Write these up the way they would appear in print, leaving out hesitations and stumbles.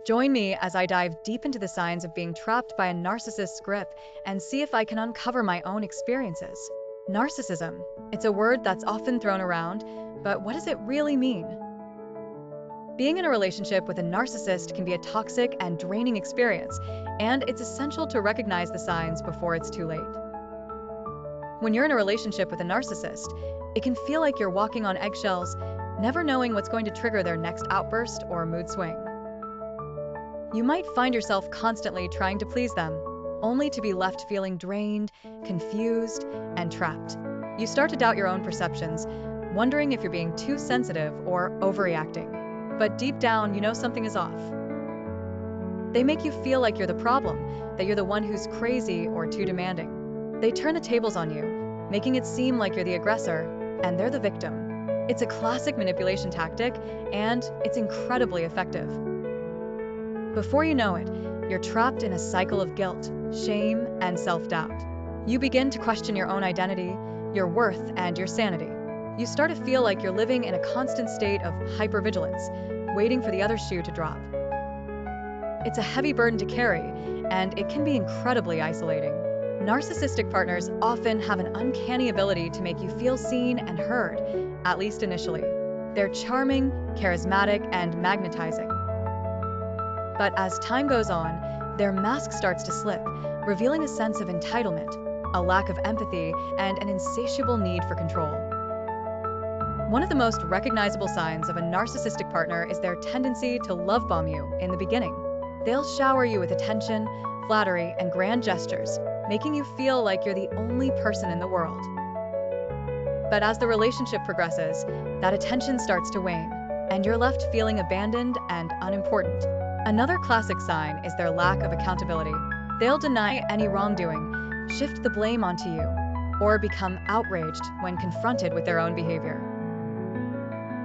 Join me as I dive deep into the signs of being trapped by a narcissist's grip and see if I can uncover my own experiences. Narcissism. It's a word that's often thrown around, but what does it really mean? Being in a relationship with a narcissist can be a toxic and draining experience, and it's essential to recognize the signs before it's too late. When you're in a relationship with a narcissist, it can feel like you're walking on eggshells, never knowing what's going to trigger their next outburst or mood swing. You might find yourself constantly trying to please them, only to be left feeling drained, confused, and trapped. You start to doubt your own perceptions, wondering if you're being too sensitive or overreacting. But deep down, you know something is off. They make you feel like you're the problem, that you're the one who's crazy or too demanding. They turn the tables on you, making it seem like you're the aggressor, and they're the victim. It's a classic manipulation tactic, and it's incredibly effective. Before you know it, you're trapped in a cycle of guilt, shame, and self-doubt. You begin to question your own identity, your worth, and your sanity. You start to feel like you're living in a constant state of hypervigilance, waiting for the other shoe to drop. It's a heavy burden to carry, and it can be incredibly isolating. Narcissistic partners often have an uncanny ability to make you feel seen and heard, at least initially. They're charming, charismatic, and magnetizing. But as time goes on, their mask starts to slip, revealing a sense of entitlement, a lack of empathy, and an insatiable need for control. One of the most recognizable signs of a narcissistic partner is their tendency to love bomb you in the beginning. They'll shower you with attention, flattery, and grand gestures, making you feel like you're the only person in the world. But as the relationship progresses, that attention starts to wane, and you're left feeling abandoned and unimportant. Another classic sign is their lack of accountability. They'll deny any wrongdoing, shift the blame onto you, or become outraged when confronted with their own behavior.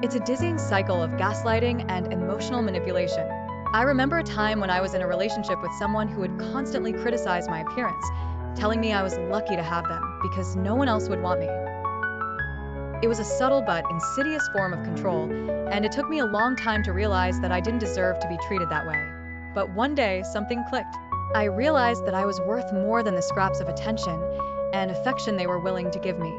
It's a dizzying cycle of gaslighting and emotional manipulation. I remember a time when I was in a relationship with someone who would constantly criticize my appearance, telling me I was lucky to have them because no one else would want me. It was a subtle but insidious form of control, and it took me a long time to realize that I didn't deserve to be treated that way. But one day, something clicked. I realized that I was worth more than the scraps of attention and affection they were willing to give me.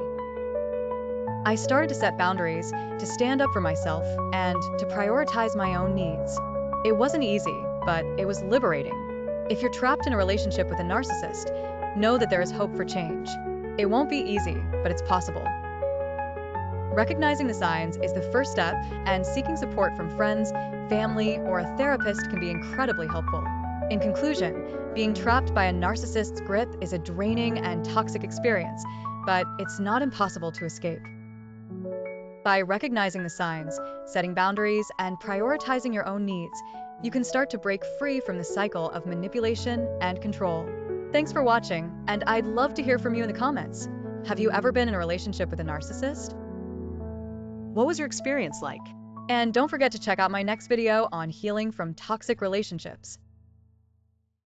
I started to set boundaries, to stand up for myself, and to prioritize my own needs. It wasn't easy, but it was liberating. If you're trapped in a relationship with a narcissist, know that there is hope for change. It won't be easy, but it's possible. Recognizing the signs is the first step, and seeking support from friends, family, or a therapist can be incredibly helpful. In conclusion, being trapped by a narcissist's grip is a draining and toxic experience, but it's not impossible to escape. By recognizing the signs, setting boundaries, and prioritizing your own needs, you can start to break free from the cycle of manipulation and control. Thanks for watching, and I'd love to hear from you in the comments. Have you ever been in a relationship with a narcissist? What was your experience like? And don't forget to check out my next video on healing from toxic relationships.